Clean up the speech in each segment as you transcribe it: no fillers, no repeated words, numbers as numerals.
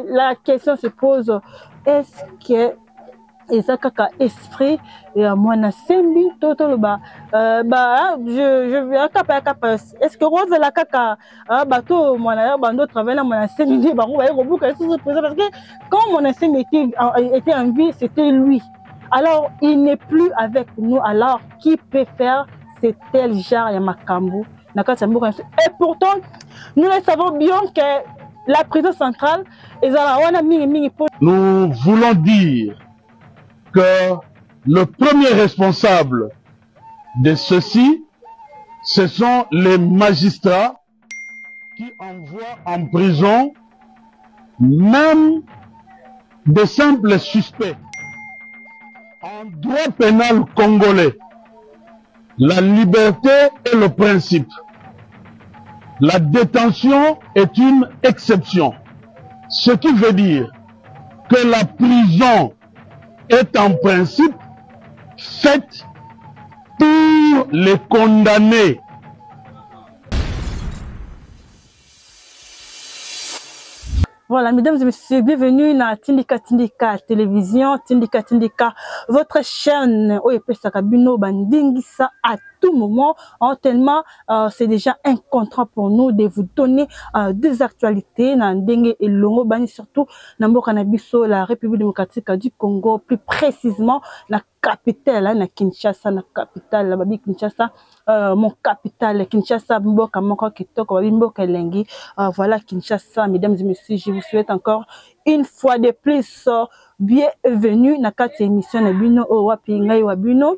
La question se pose, est-ce que ezakaka esprit ya mwana sembi toto ba je vais kapa est-ce que rose la kaka bato mwana bando travailler na mwana sembi ba ko ba rebuka sous présent parce que quand mwana sembi était en vie, c'était lui. Alors il n'est plus avec nous, alors qui peut faire c'est tel genre ya makambo na kati mboka. Et pourtant nous le savons bien que la prison centrale ezala wana mingi nous voulons dire que le premier responsable de ceci, ce sont les magistrats qui envoient en prison même de simples suspects. En droit pénal congolais, la liberté est le principe. La détention est une exception. Ce qui veut dire que la prison est en principe faite pour les condamnés. Voilà, mesdames et messieurs, bienvenue dans Tindika Télévision, Tindika, votre chaîne où Sakabino Bandingisa à tout moment, tellement c'est déjà un contrat pour nous de vous donner des actualités dans Dengue et Longo Bani, surtout dans Mokanabiso, la République démocratique du Congo, plus précisément la capitale, la Kinshasa, la capitale, la Babi Kinshasa, mon capital, Kinshasa, Mboka Moko Kitoko, Mboka Lengi, voilà Kinshasa, mesdames et messieurs, je vous souhaite encore une fois de plus bienvenue dans cette émission de Bino Owapi Ngai Wabino.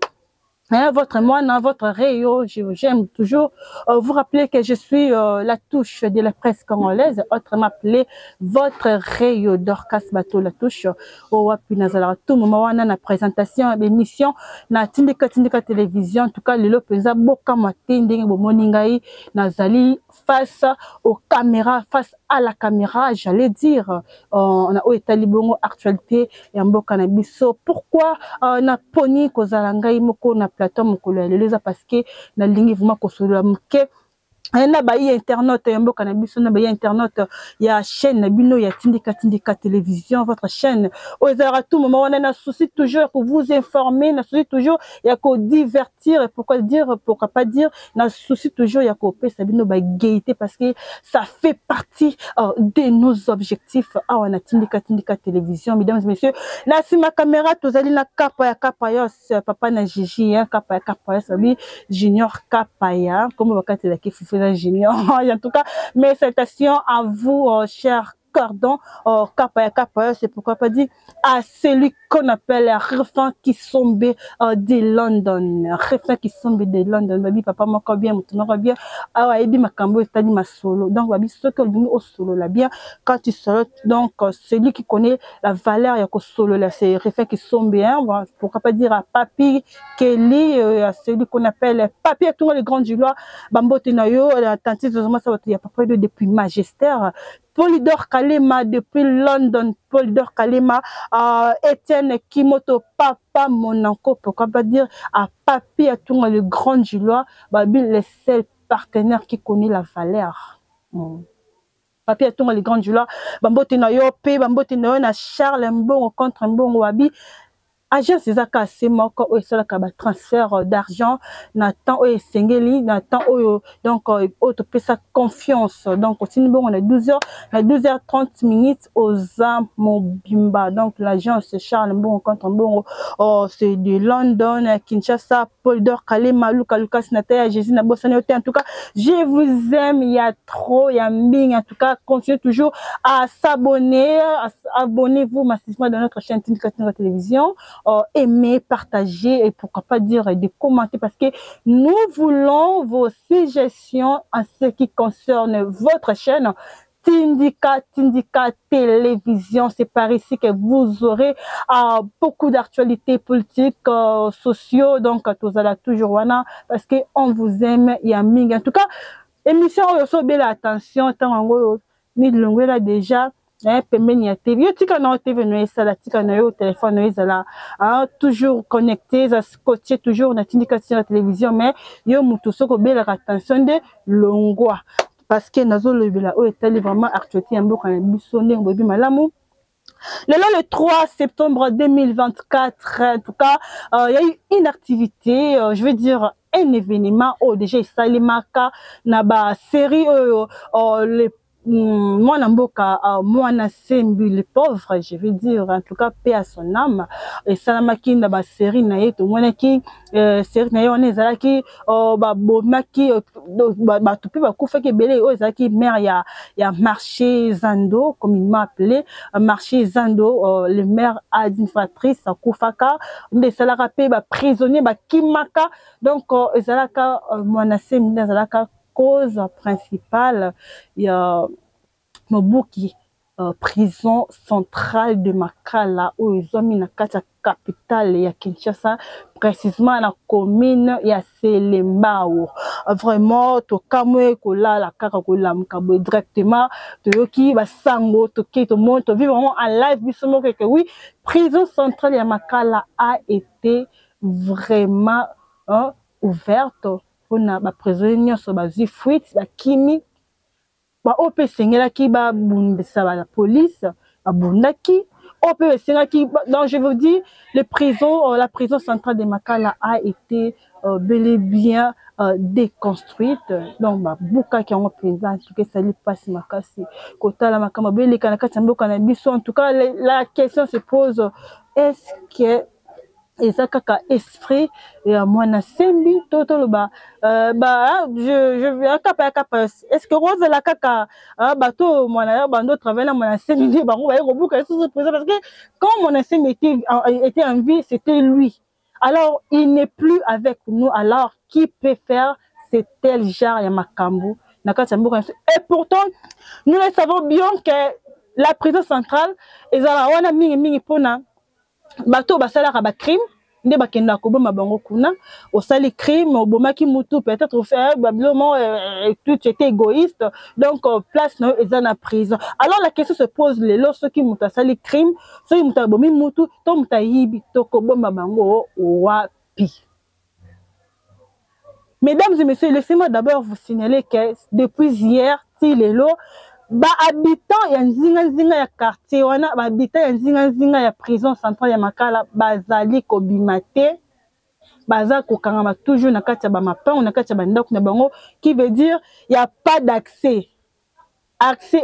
Votre moine, votre rayon, j'aime toujours vous rappeler que je suis la touche de la presse congolaise, autrement appelée votre rayon d'Orcas Bateau, la touche au Wapi Nazala. Tout moment, on a la présentation d'émission na Tindika Télévision. En tout cas, le Lopeza Boka Matinding Bomoningai Nazali face aux caméras, face à la caméra, j'allais dire, on a Oetali Bongo actualité et en Boka Nabiso. Pourquoi na poni Kozalangai Moko na plateau mokolo ya lelo parce que na lingi vraiment kosolola moke na bayi internaute ya mboka na biso na bayi internaute ya chaîne na bino ya Tindika Télévision, votre chaîne aux à tout moment on a un souci toujours pour vous informer, na souci toujours ya ko divertir et pourquoi pas dire na souci toujours ya ko pesa bino ba gaieté parce que ça fait partie de nos objectifs on a Tindika Télévision. Mesdames et messieurs, na si ma caméra tozali na kapa ya papa na Gigi kapa ya sabi junior kapa ya comme wakati la kifufu junior. En tout cas, mes salutations à vous, chers cordons, Kapaya, c'est pourquoi pas dire à celui qu'on appelle Refin qui sombe de London. Refin qui sombe de London. Babi, papa, moi, bien, moi, bien. Ah ouais, ma cambo, c'est-à-dire ma solo. Donc, babi, ce que nous au solo là, bien, quand tu solo, donc, celui qui connaît la valeur, il y a que solo là, c'est Refin qui sombe bien. Pourquoi pas dire à Papi Kelly, à celui qu'on appelle Papi, à tout le grand du loi, Bambo Tenayo, la tante, ça va, il y a pas près de depuis Magistère. Polydor Kalema depuis London, Polydor Kalema, Etienne Kimoto, papa Monanko, pourquoi pas dire à Papi à tout le grand Julois, Babi le seul partenaire qui connaît la valeur. Papi à tout le grand Julois, Bambote na yo pe, Bambote na yo na Charles Mbongo contre Mbongo Wabi. Agence Zaka c'est moi quand on est là transfert d'argent n'attend au sengeli n'attend au donc autre sa confiance donc aussi on a 12h à 12h30 minutes aux Mobimba donc l'agence Charles Mbongo contre Mbongo c'est de London Kinshasa Polydor Kalema Lucas Nataya Jésus na Bossane en tout cas je vous aime, il y a trop, il y a ming en tout cas continuez toujours à s'abonner, abonnez-vous massivement dans notre chaîne Tindika Télévision. Aimer, partager et pourquoi pas dire de commenter parce que nous voulons vos suggestions en ce qui concerne votre chaîne Tindika Télévision. C'est par ici que vous aurez beaucoup d'actualités politiques, sociaux, donc tous allez toujours wana parce que on vous aime et aming. En tout cas, émission aussi belle attention tant en milongo là déjà. Pembeni ya TV yo tika na TV no esala tika na yo téléphone no ezala toujours connecté ça scotché toujours na Tindika Télévision mais yo mutu soko bela attention de longwa parce que nazo lobela o etali vraiment actualité mboka na biso ndenge bobi malamu. Le 3 septembre 2024, en tout cas, il y a eu une activité, je veux dire un événement, déjà Salimaka, naba série, les moi Namboka, moi Nasembi, les pauvres, je veux dire, en tout cas, paix à son âme. Et Salamaki, naba série naïe, tout le monde qui, série naïe, on est là qui, bomaki, tupi, koufa qui belé, qui mère, il y a marché Zando, comme il m'a appelé, marché Zando, le maire a une fratrice, Koufaka, mais ça l'a rappelé, prisonnier, Kimaka, donc, Zalaka, moi Nasembi, Zalaka, cause principale, il y a Mobuki, prison centrale de Makala, où ils ont mis la capitale, il y a Kinshasa, précisément la commune, il y a Selembao. Vraiment, to kamwe kola la kaka kola mkabo directement, to yoki ba sango, to ke to monde, to vivre vraiment en live, bisoumo que oui, prison centrale de Makala a été vraiment ouverte. On a prisonniers sur la fuite, la kimi, op sengela ki ba bundesa la police, ba bundaki, op sengela ki, donc je vous dis, la prison centrale de Makala a été bel et bien déconstruite. Donc ba buka qui ont présent, en tout cas ça lui passe makasi. Kota la makama bele kanaka tamboka na biso, en tout cas la question se pose, est-ce que et ça kaka esprit et moi na sembi toto ba je vais kapa est-ce que rose la kaka bato moi na bando travailler na moi na sembi ba ko ba ko buka sous présent parce que quand mon sembi était en vie c'était lui, alors il n'est plus avec nous, alors qui peut faire c'est tel genre ya makambo na kata mboka et pourtant nous le savons bien que la prison centrale ezala wana mingi pona bato basalaka ba crime nde bakenda koboma bango kuna osali crime obomaki mutu peut-être faire bablement tout était égoïste donc place na eza na prison. Alors la question se pose lelo soki mutu asali crime soki mutu abomi mutu to mutu ayibi to koboma bango wapi. Mesdames et messieurs, laissez-moi d'abord vous signaler que depuis hier ti lelo ba habitant ya nzinga ya quartier wana ba habitant ya nzinga ya prison centrale ya Makala bazali kobimate baza kokangama toujours na kati ya ba mapango na kati ya bandako na bango, qui veut dire il y a pas d'accès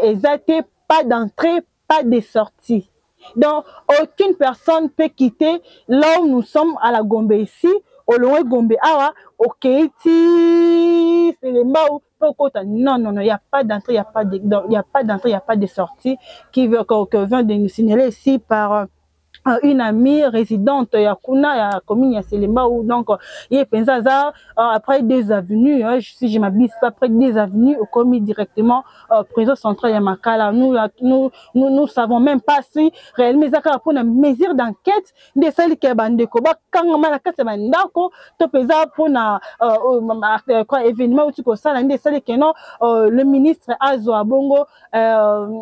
exact, pas d'entrée, pas de sortie. Donc aucune personne peut quitter là où nous sommes à la Gombe ici au loin Gombe awa OK ti c'est le mbao. Non, il n'y a pas d'entrée, il n'y a pas de sortie qui vient de nous signaler ici par une amie résidente ya kuna ya commune ya Selema, ou donc il pensa après des avenues, si je m'abuse pas, après des avenues au commis directement prison centrale ya Makala. Nous savons même pas si réellement ça pour une mesure d'enquête de celle qui est bandeko ba kangama na kati bandako to pesa pour na quoi événement ou tu ko sala de celle qui non le ministre Azo Abongo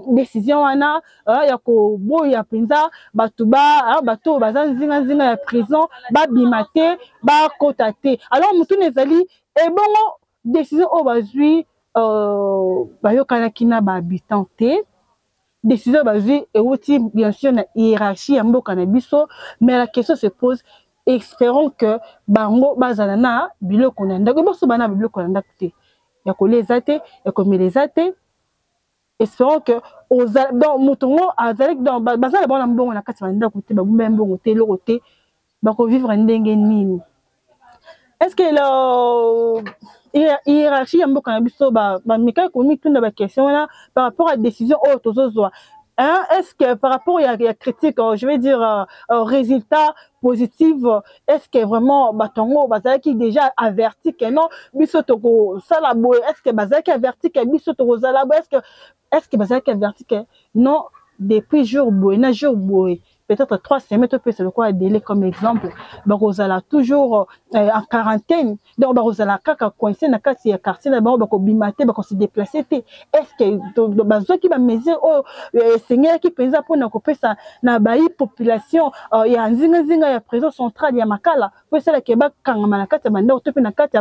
décision wana ya ko boya pensa batuba bato baza nzinga ya prison ba bimate ba kotate. Alors mutu nezali et bongo décision o bazui bayokana kina ba habitanté décision bazui et aussi bien sûr na hiérarchie ya mboka na biso, mais la question se pose, espérons que bango bazana na biloko na ndako boso bana biloko na ndako te ya koleza te ya komeleza te. Espérons que dans Moutongo, dans Bazal, bon, on a 80 côté, bon, côté, le côté, bako vivre en dengue. Est-ce que la hiérarchie, un peu quand mais quand on met toute la question là par rapport à la décision autosozoa, est-ce que par rapport à la critique, je vais dire résultat positif, est-ce que vraiment Batongo Bazal qui déjà averti que non, bisotoko salabo, est-ce que Bazal qui averti que bisotoko salabo, est-ce que Bazal qui averti que non, depuis jour boy, peut-être 3 semaines, c'est le quoi délai comme exemple. Barosala toujours en quarantaine. Donc Barosala kaka coincé na kati ya quartier na bako bimate bako se déplacer. Est-ce que bazo qui va mesure au seigneur qui pensa pour na kopesa na bayi population ya nzinga ya prison centrale ya Makala. Pour cela que ba kangama na kati ya banda to pe na kati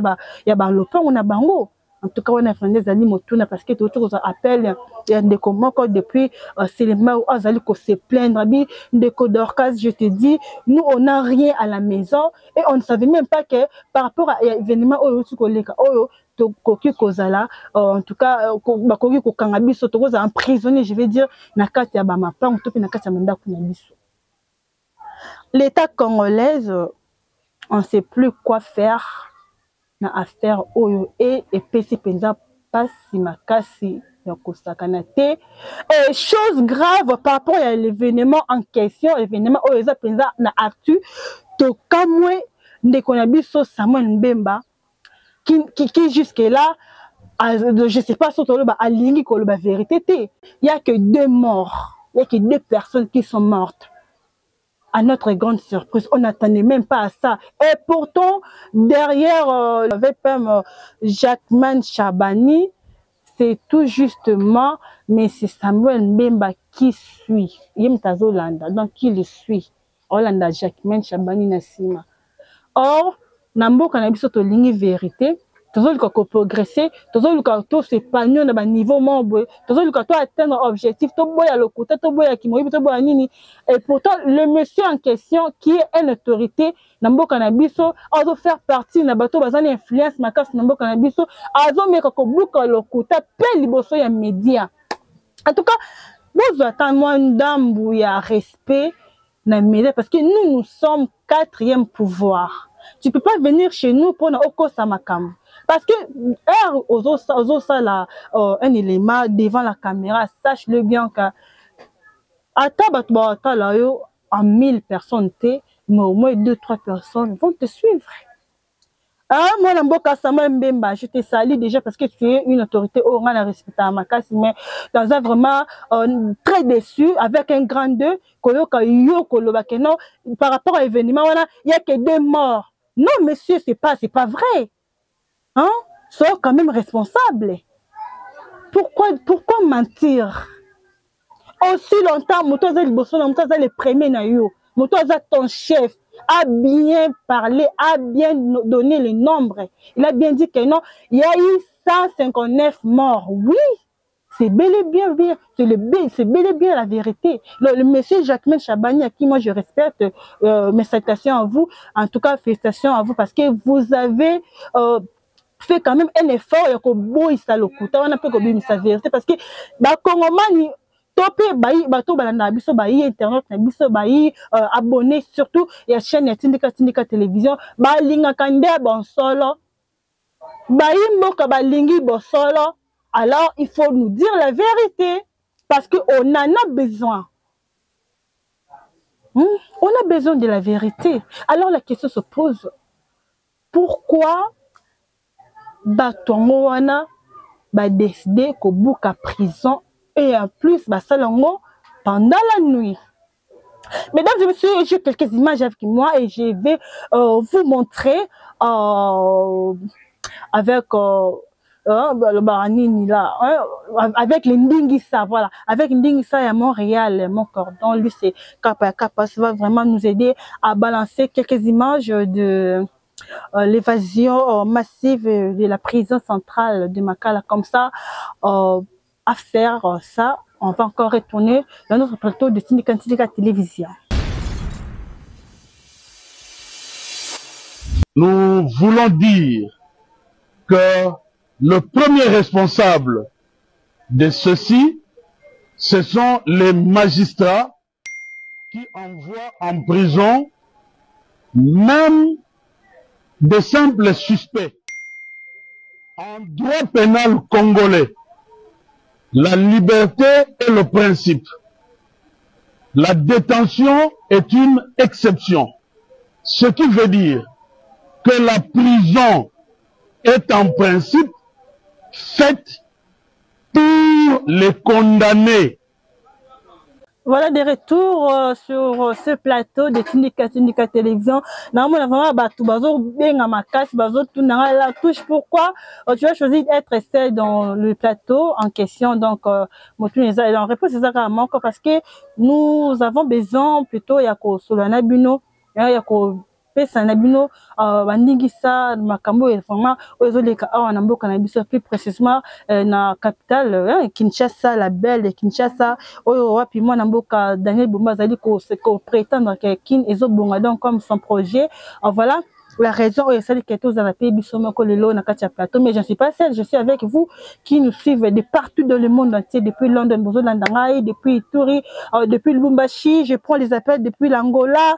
ya ba lopango na bango. En tout cas, on a fait des amis motuna parce que tout le appel de comment depuis c'est les mains où Azali ko se plaindre de Kodorkas, je te dis, nous on n'a rien à la maison et on ne savait même pas que par rapport à l'événement oyo koleka oyo to koki kozala en tout cas ba koki ko kangabiso to koza emprisonné, je vais dire na kati ya ba mapango to pe na kati ya mandaku na biso. L'État congolais, on ne sait plus quoi faire. Na affaire oyo et pesi penza pasi makasi ya kosakana te et chose grave par rapport à l'événement en question, événement oyo eza penza na actu to kamwe ndeko na biso Samuel Mbemba qui jusque là je sais pas si toloba alingi koloba vérité te, il y a que 2 morts, il y a que 2 personnes qui sont mortes. À notre grande surprise, on n'attendait même pas à ça. Et pourtant, derrière le VPM Jacquemin Chabani, c'est tout justement, mais c'est Samuel Mbemba qui suit. Donc, qui le suit. Hollanda Jacquemin Chabani Nassima. Or, Nambo Kanabiso to ligne vérité. Toujours le progresser, toujours le tout s'épanouir dans un niveau membre, toujours le tout atteindre objectif, tout boya le côté, tout boya qui mouille, tout boya nini. Et pourtant, le monsieur en question, qui est une autorité, Nambo Kanabiso, a dû faire partie d'un bateau, bazan influence, ma casse Nambo Kanabiso, a dû mettre au bout le côté, plein liboso ya média. En tout cas, nous attendons une dame où il y a respect, na média, parce que nous sommes 4e pouvoir. Tu peux pas venir chez nous pour na oko samakam. Parce que un élément devant la caméra, sache-le bien que en 1000 personnes, mais au moins 2-3 personnes vont te suivre. Ah, moi, je te salue déjà parce que tu es une autorité au rang de respect à ma casse, mais dans un vraiment très déçu, avec un grand 2, par rapport à l'événement, il n'y a que 2 morts. Non, monsieur, c'est pas vrai. Hein? Sois quand même responsable. Pourquoi mentir? Aussi longtemps, Motoza le premier naïo, Motoza ton chef a bien parlé, a bien donné le nombre. Il a bien dit que non, il y a eu 159 morts. Oui, c'est bel et bien, c'est bel et bien la vérité. Le monsieur Jacquemin Chabani, à qui moi je respecte, mes salutations à vous, en tout cas félicitations à vous parce que vous avez fait quand même un effort et que bon il s'alokuta on a peu comme sa vérité parce que ba Congomani topé bato balanda biso bayi internet na biso bayi abonné surtout ya chaîne ya Tindika télévision ba linga kande bon solo bayi mboka balingi bon solo. Alors il faut nous dire la vérité parce que on en a besoin. On a besoin de la vérité. Alors la question se pose, pourquoi batongo wana ba décider ko buka prison et en plus ba salongo pendant la nuit. Mesdames et messieurs, j'ai quelques images avec moi et je vais vous montrer avec le baranini là, avec les Ndingissa, voilà, avec Ndingissa à Montréal, mon cordon, lui c'est Kappa, ça va vraiment nous aider à balancer quelques images de l'évasion massive de la prison centrale de Makala. Comme ça, à faire ça, on va encore retourner dans notre plateau de Tindika Télévision. Nous voulons dire que le premier responsable de ceci, ce sont les magistrats qui envoient en prison même de simples suspects. En droit pénal congolais, la liberté est le principe. La détention est une exception. Ce qui veut dire que la prison est en principe faite pour les condamnés. Voilà des retours sur ce plateau de Tindika Télévision. Normalement, la touche. Pourquoi tu as choisi d'être seul dans le plateau en question? Donc, en réponse à manque parce que nous avons besoin plutôt Yako Solana Bino, Yako pesa na bino bandingisa makambo vraiment ozoleka awa na mboka na biso plus précisément na capitale Kinshasa, la belle Kinshasa oyo wapi mwana mboka Daniel Bumba azali ko prétendre que kin ezobonga donc comme son projet voilà la raison est celle que tous dans la pays bisomoko lelo na kati ya plateau, mais je ne suis pas seule, je suis avec vous qui nous suivent de partout dans le monde entier, depuis London, Bozolandangai, depuis Ituri, depuis Lubumbashi, je prends les appels depuis l'Angola,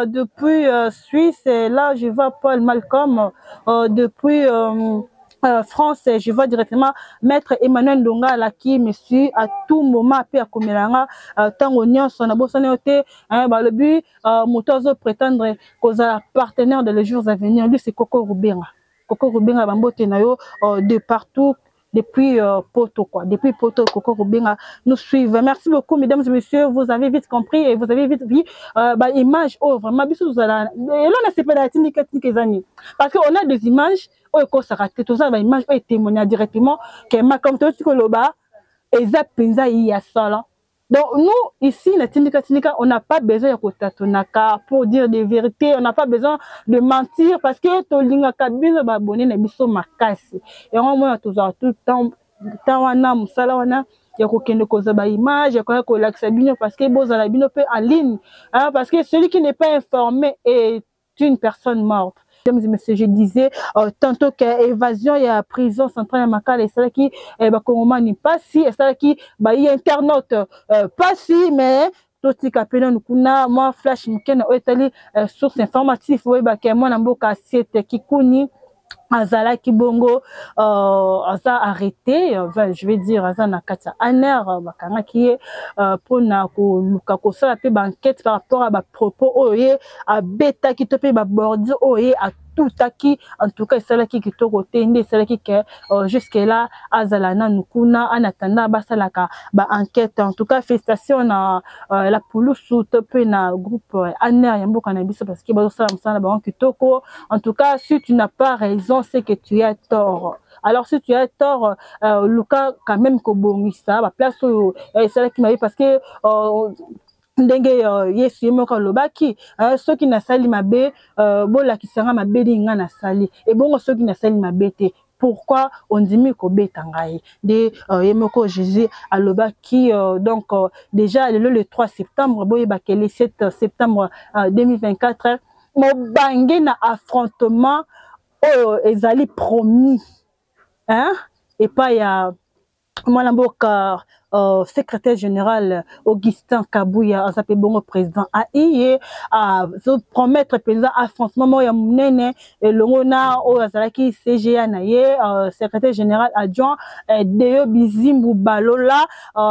depuis Suisse, et là je vois Paul Malcolm, depuis France, je vois directement Maître Emmanuel Donga là qui me suit à tout moment après à Komelanga tango nyonso na bosane ote le but motozo prétendre causa partenaire de les jours à venir lui c'est Coco Rubenga bambote na yo de partout depuis Poto quoi, depuis Poto Coco Rubenga nous suivent. Merci beaucoup mesdames et messieurs, vous avez vite compris et vous avez vite vu image oh vraiment biso vous allez et là on a séparé les années parce que on a des images oh ko ça raté tout ça ba image oh témoignage directement que ma comme tout ce que loba eza penza ya sala. Donc nous ici la Tindika on n'a pas besoin de kotatonaka pour dire des vérités, on n'a pas besoin de mentir parce que tolinga kabino ba bonné na biso makasi et on moi tout le temps wana musala wana ya kokende koza ba image ya ko laksa bino parce que bozala bino pe en ligne parce que celui qui n'est pas informé est une personne morte. Mesdames et messieurs, je disais tantôt que évasion et prison centrale à Makala et ça qui Kongomani pas si et ça qui y internaute pas si mais tout ce qu'appelle nous kuna moi flash mukena etali source informative oui ba ke moi na mboka siete kikuni azala kibongo aza arrêté je vais dire aza na kata aner bakanga ki pona ko luka ko sala pe ba enquête par rapport à ba propos oye a beta ki to pe ba bordi oye a tout aki en tout cas celle qui kitoko tende celle qui que jusque là azala na nukuna en attendant ba sala ka ba enquête en tout cas félicitations na la police to pe na groupe aner ya mboka na biso parce que ba sala msala ba kitoko en tout cas si tu n'as pas raison c'est que tu as tort. Alors si tu as tort, Luka quand même kobongisa, ba place c'est là qui m'a dit parce que ndenge yesu yemoko lobaki ceux qui na sali mabe bola kisanga mabe dinga na sali et bon ceux qui na sali mabe te pourquoi on dit ko betangai de yemoko Jésus alobaki donc déjà le 3 septembre boye ba le 7 septembre 2024 mo bangé na affrontement ezali promis hein et pas ya moi mboka secrétaire général Augustin Kabouya azapé bongo président aiye a promettre président affrontement ya munene elongona o azalaki CGA na ye secrétaire général adjoint Deo Bizimbu Balola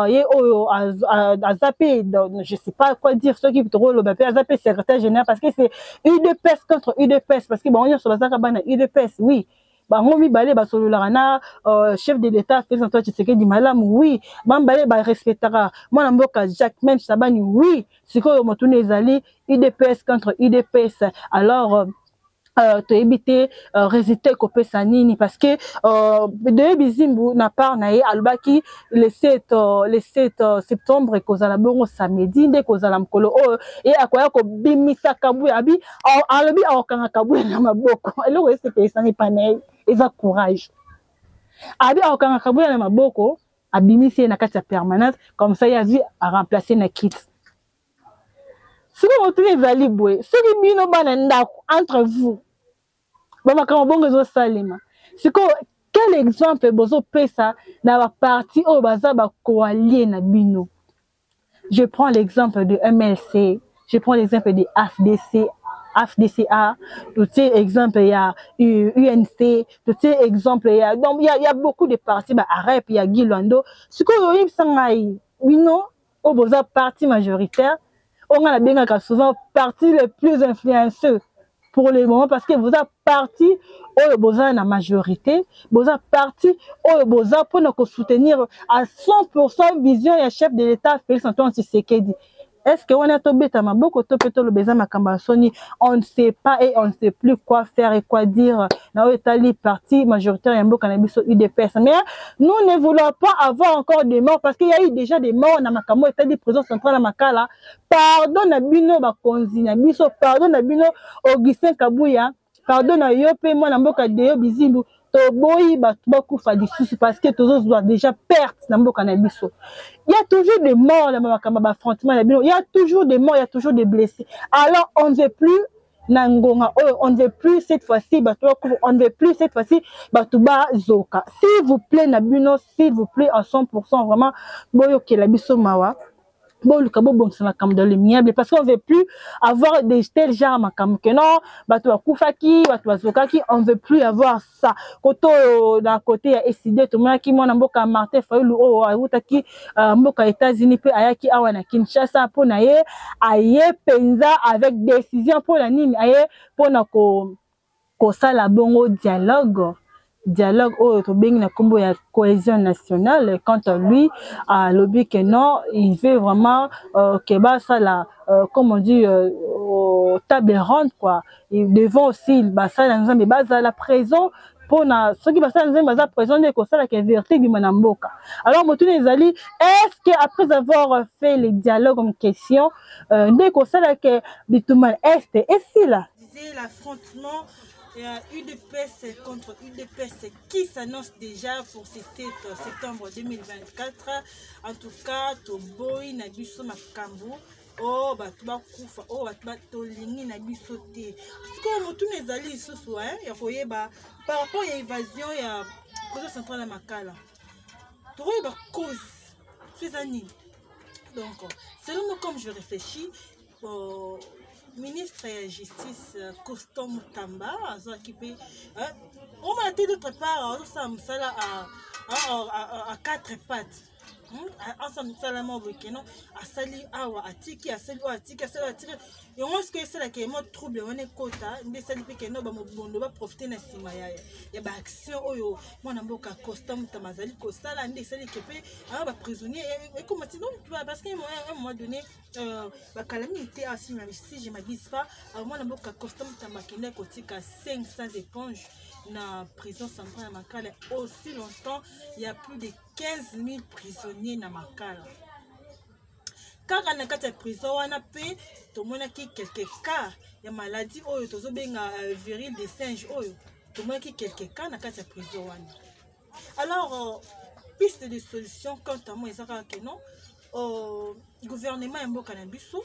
ye o azapé je sais pas quoi dire ceux qui trop le bapé azapé secrétaire général parce que c'est UDPS contre UDPS parce que bon on sur bazaka bana UDPS oui bangomi balé ba sololarana chef de l'état Félix Antoine Tshisekedi malamu oui bambalé ba respectera moi na mboka Jacquemain Sabani oui siko motune ezali UDPS contre UDPS alors to éviter résultat kopesa nini parce que de Bizimbu na part na ye albaki le 7 septembre kozala bongo samedi nde kozala mkolo et akoya ko bimisa Kabuya abi alobi akanga Kabuya na maboko eloko ese sani panel eza courage abi akanga Kabuya na maboko abimisi na kati ya permanence comme ça ya vu à remplacer na kit si vous trouvez valibwe si bino bana ndako entre vous bama ka bongo zo salima siko quel exemple bozo pesa na ba parti o baza ba coalier na bino. Je prends l'exemple de MLC, je prends l'exemple de AFDCA, tout ces exemples il y a UNC, tout ces exemples il y a donc il y a beaucoup de partis ba AREP, il y a Guy Lwando siko yo sangai wino o boza parti majoritaire on a bien que souvent parti le plus influenceux pour le moment parce que vous avez parti au besoin la majorité, vous avez parti au besoin pour nous soutenir à 100% vision et chef de l'État Félix Antoine Tshisekedi. Est-ce que on a tombé ta maboko to le beza makamba soni, on ne sait pas et on ne sait plus quoi faire et quoi dire. Na Italie partie majoritaire ya mboka na biso UDPS. Mais nous ne voulons pas avoir encore des morts parce qu'il y a eu déjà des morts na makambo Italie président central à Makala. Pardon na bino bakonzi na biso, pardon na bino Augustin Kabuya, pardon na yo pe moi na mboka de Bizimbu. Toboyi batu bakufa lisusu parce que tous doit déjà perte na mboka na biso. Il y a toujours des morts dans l'affrontement. Il y a toujours des morts, il y a toujours des blessés. Alors, on ne veut plus Nangonga, on ne veut plus cette fois-ci, on ne veut plus cette fois-ci, Batuba Zoka. S'il vous plaît, Nabuno, s'il vous plaît, à 100%, vraiment, Boyo Kelabiso Mawa. Bon, le cabo bon c'est dans le miable parce qu'on veut plus avoir des tels genres makam que non bato kufaki bato zokaki on veut plus avoir ça koto d'un côté ya SID to mona ki mona mboka Martin Fayulu o awutaki mboka États-Unis pe ayaki awa na Kinshasa po na ye aye penza avec décision po na nini aye po na ko sala bongo dialogue to bing na kombo ya cohésion nationale. Quant à lui à lobby que non il veut vraiment que bah ça la comme on dit table ronde quoi ils devant aussi bah ça mais bah la prison pour na ceux qui bah ça la prison de ko ça la vérité du manamboka. Alors motu ezali est-ce que après avoir fait les dialogues en question de ko ça la que bituman est et si là disait l'affrontement UDPS contre UDPS qui s'annonce déjà pour ce 7 septembre 2024. En tout cas, Toboy Nabiso Makambo. Oh, batuba kufa, oh, batuba tolingi Nabiso te. Parce que nous tous les alliés ce soir, il par rapport à l'évasion, il y a cause centrale à Makala. Tu vois, il y a cause. Ces années. Donc, selon moi, comme je réfléchis, ministre de la Justice Constant Mutamba a occupé on m'a dit d'autre part à quatre pattes ensemble salamment bokeno asali awa atiki asali atiki asali atiki et on ce que c'est là qui est mode trouble on est quota ndesali pe keno ba mobondo ba profiter na sima ya ba action oyo mwana mboka Constant Mutamba zali ko sala ndesali kepe ba prisonnier et comment sinon parce qu'à un moment donné ba calamité assis si je m'abuse pas mwana mboka Constant Mutamba kende kotika 500 éponges na prison centrale à Makala aussi longtemps il y a plus de 15 000 prisonniers na Makala. Car on a quatre prisons, on a payé tout le monde qui quelques cas il y a maladie oyo tozo benga viril des singes oyo tout le monde qui quelques cas na quatre prisons. Alors piste de solution quant à moi ezaka que non gouvernement mboka na biso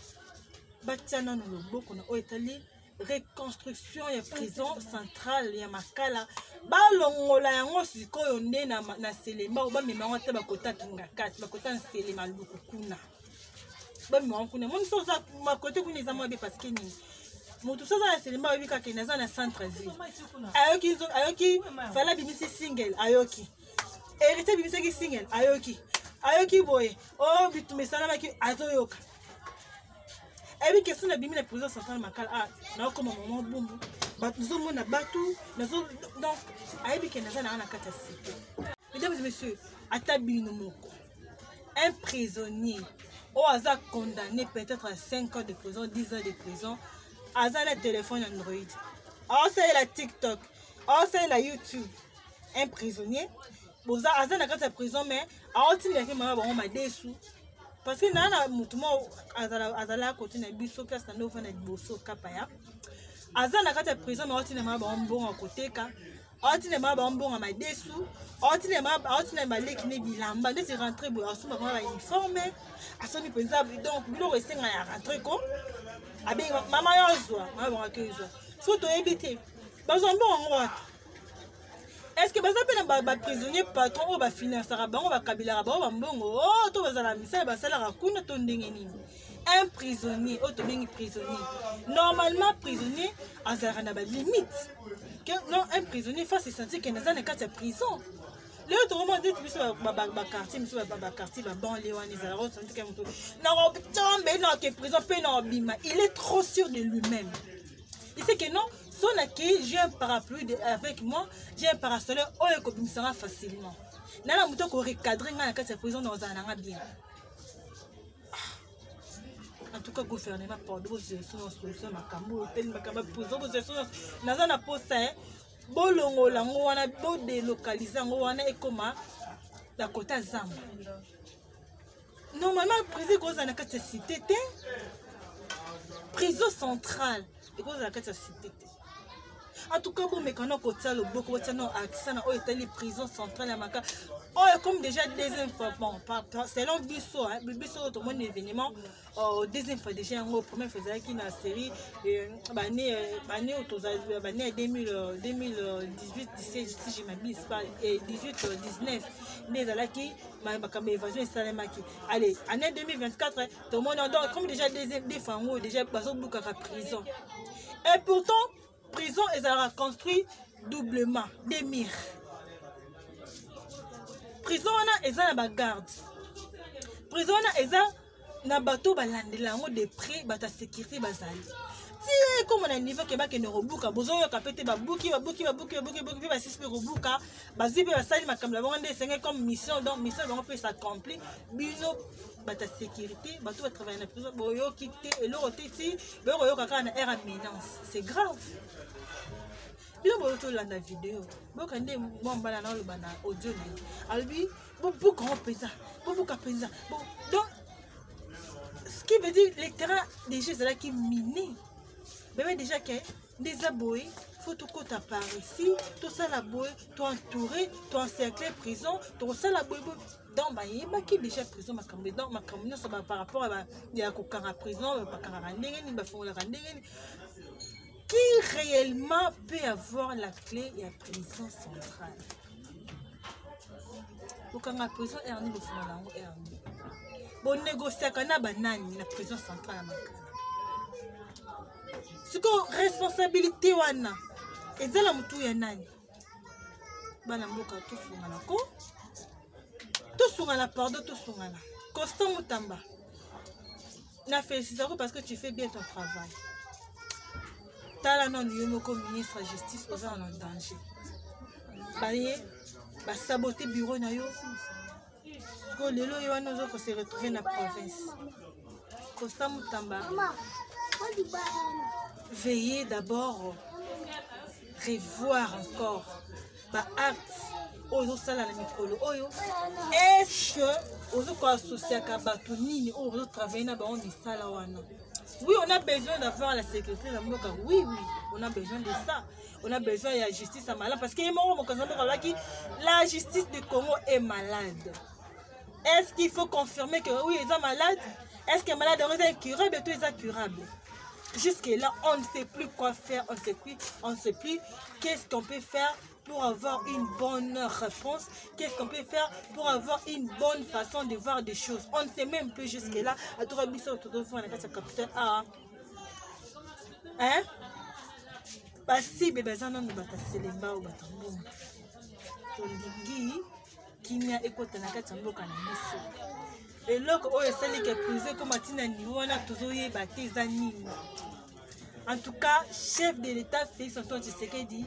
batiana no loboko na oetali reconstruction ya prison centrale ya Makala balongola yango sikoyo nde na Selema ba memango te bakota kinga kati bakota Selema luku kuna ba memango kuna mon so za makote kuna za mobe parce que ni moto so za Selema ba bika kena za na centre ville ayoki fala bimisi single ayoki hérité bimisi ki single ayoki boye oh bitumesana baki azoyoka. Et puis, question de la prison centrale Makala, ah, comme un moment boum, nous sommes à Batou, donc, à Ebi Kenaza n'a rien à catastrophe. Mesdames et messieurs, à Tabinomoko, un prisonnier, au hasard condamné peut-être à 5 ans de prison, 10 ans de prison, à un téléphone Android, à c'est la TikTok, à c'est la YouTube, un prisonnier, bon, à un à prison, mais à autre niveau, on m'a déçu. Parce que nana mutumo azala côté na biso place na nova na biso kapaya azana kata prison mais otine ma ba mbongo côté ka otine ma ba mbongo ma desu otine ma leki ne bilamba de se rentrer bo asuma ba uniforme asoni penza donc bilo resenga ya rentrer ko abi mama yozwa ma bakezwa so to ebité bazombo ngwa. Est-ce que les prisonniers patrons ou les financeurs ou les kabila oh to bazala misala basala kuna to ndengeni un prisonnier prisonnier normalement prisonnier azara na ba limite que non un prisonnier faut se sentir que dans une prison le autre moment dit biso ba quartier biso ba quartier ba banlieue wana zala ro sentir que non tombe non que prison pe non bima il est trop sûr de lui-même il sait que non. J'ai un parapluie avec moi, j'ai un parasol, il sera facilement. Nana muto ko recadrer nga na kati ya prison dans un bien. en tout cas gouvernement pardon vos solution makambo tel makambo prison vos solution naza na posa bolongo lango wana bo délocaliser ngo wana ekoma la kota zamba normalement prison cause na kati cité te prison centrale et cause na kati cité te en tout cas, vous me connaissez côté le beaucoup de non accent au Italie prison centrale à Maka. Oh comme déjà deuxième fois bon selon biso hein biso tout mon événement deuxième fois déjà en première fois qui na série bané autour bané 2018 17 si je m'abuse pas et 18 19 mais là qui ma comme évasion salamaki allez année 2024 tout le monde donc comme déjà deuxième des fois déjà baso buka prison et pourtant prison ils ont construit doublement des murs. Prison ils ont la garde. Prison ils ont na bateau balandela ngo de près bata sécurité bazali. Si comme on a niveau que ba ke ne robuka bozo yo kapete ba buki ba six pe robuka bazibe basali makamla bonde senga comme mission donc mission on peut s'accomplir bino bata sécurité bateau va travailler na prison boyo quitter et le roté si boyo kaka na air menace c'est grave. Bien bon la vidéo bon quand des moi bana na le bana audio na albi bon grand pesa bon kapesa bon donc ce qui veut dire les terrains déjà c'est là qui miné mais déjà que des aboyés faut tout côté par ici tout ça la boy tout entouré tout encerclé prison tout ça la boy donc bah il y a qui déjà prison ma camé donc ma camé ça par rapport à il y a qu'à prison pas qu'à rendre ni ba font la rendre qui réellement peut avoir la clé et la prison centrale. Pour quand la prison est en niveau final, bon négocier quand na banane la prison centrale. Ce que responsabilité wana, et ça la mutu ya nani. Bana mboka tout fungana ko, tout fungana pardon tout fungana. Constant Mutamba. Na félicitations parce que tu fais bien ton travail. Tala non yomo comme ministre de la justice aux en danger. Baye ba saboter bureau na yo. Ko lelo yo wana zo ko se retrouver na province. Constant Mutamba. Veillez d'abord revoir encore ba acte oyo sala na mikolo oyo. Est-ce que ozo ko associer ka bato nini oyo travailler na ba on di sala wana? Oui, on a besoin d'avoir la sécurité dans le monde. Oui, on a besoin de ça. On a besoin de la justice à malade. Parce que la justice du Congo est malade. Est-ce qu'il faut confirmer que oui, ils sont malades? Est-ce que les malades sont incurables et tout est incurable? Jusque-là, on ne sait plus quoi faire. On ne sait plus qu'est-ce qu'on peut faire pour avoir une bonne réponse, qu'est-ce qu'on peut faire pour avoir une bonne façon de voir des choses. On ne sait même plus jusque-là. À tout le autour de la capitale A. Hein? Bah si, bébé, ça non, nous battons Selemba ou battons. Tolingi, qui n'y a écouté la carte en bloc à la mission. Et là, on est celle qui est prisée comme Matina Niveau, on a toujours eu battu les animaux. En tout cas, chef de l'État, Félix Antoine Tshisekedi,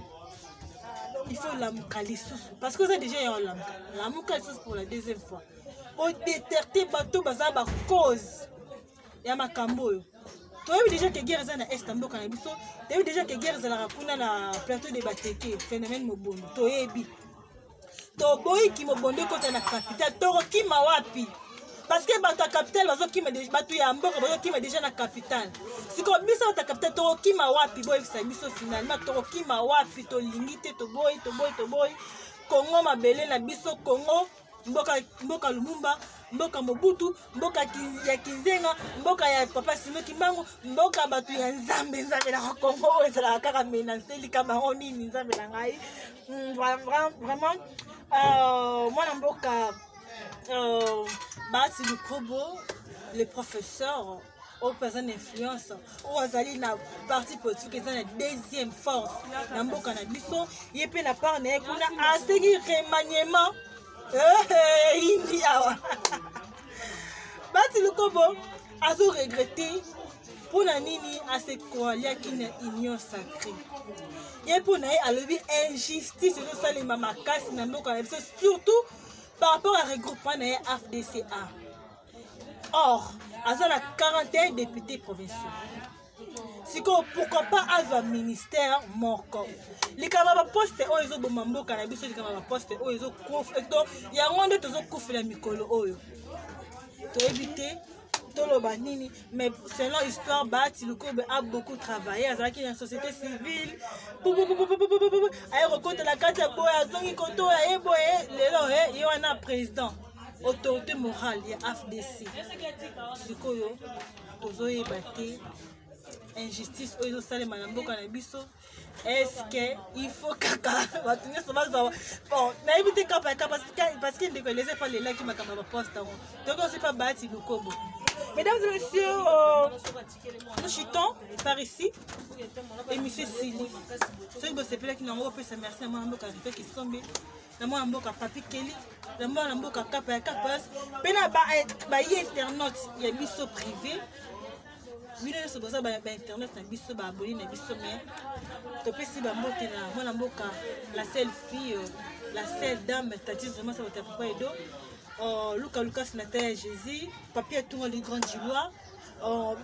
il faut l'amoukaler sous. Parce que c'est déjà l'amoukaler sous pour la deuxième fois. Pour déterter bateau baza ba cause. Ya makambo. Tu as vu déjà que guerre na est ambo kana biso. Tu as vu déjà que guerre za la kuna na plateau de Bateke, phénomène mobondo. To yebi. To boy ki mobondo kota na capitale, to ki mawapi. Parce que la capitale, qui m'a déjà la capitale. Si comme ça, ta capitale, tu as wapi, boy, finalement, tu as wapi, tu limité, tu boy, Congo, ma belle, la biso, Congo, Mboka Lumumba, Mboka Mobutu, Mboka ya Kinzenga, Mboka ya Papa Simo Kimbangu, Mboka Batu ya Nzambe, Nzambe la Congo, et c'est la caramena, c'est les Camaroni, Nzambe la Ngai. Vraiment, moi, Mboka. C'est le probo, les professeurs au présent d'influence, au Azali na parti politique qui est la deuxième force. Dans le cannabis, il y a la part de a assez remaniement. India. Le probo a regretté pour la nini à ce qu'il y a une union sacrée. Et pour naï à lever injustice sur ça les mamakas dans le cannabis surtout. Par rapport à regroupement de FDCA, Or, il y a 41 députés provinciaux. Si pourquoi pas avoir un ministère moko. Les camarades postent où ils ont bombo cannabis, les camarades postent où ils ont couf. Il y a un monde qui couf la micolo oyo. To éviter tolo banini, mais selon l'histoire, Batiluko a beaucoup travaillé. Il y a une société civile. Aïe recompte la carte à boya, zongi koto aïe boye. Il y a un président. Autorité morale, il y a FDC. Si koyo, tozo ebate. Injustice oyo sale manamboka na biso est-ce que il faut kaka batunye so bazo bon na éviter kapa parce que ndeko les pas les là qui makamba ba poste donc on sait pas bâti lukobo. Mesdames et messieurs, nous chutons par ici et monsieur Sili ceux qui s'appellent qui n'ont pas merci à moi mboka rifé qui sombe na moi mboka papi Kelly na moi mboka kapa pena ba internaute ya biso privé. Oui, c'est pour ça que internet na biso ba abonné na biso mais to pesi ba mbote na mwana mboka la seule fille la seule dame tati vraiment ça va te papa edo Lucas Nathalie Jésus papier tout le grand Gilois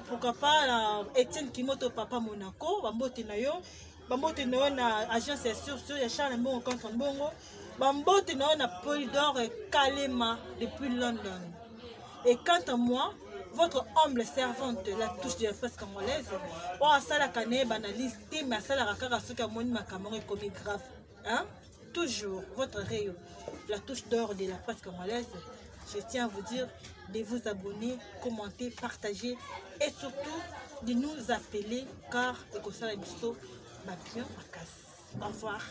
pourquoi pas Etienne Kimoto papa Monaco ba mbote na yo na agence sur ya Charles Mbongo contre Mbongo ba mbote na yo na Polydor Kalema depuis London. Et quant à moi, votre humble servante, la touche de la presse congolaise, ou à ça la canne banaliste, mais à ça la rakara ce qu'a moni ma caméra comme grave. Hein? Toujours votre rayon, la touche d'or de la presse congolaise. Je tiens à vous dire de vous abonner, commenter, partager et surtout de nous appeler car le conseil de biso va bien à casse. Au revoir.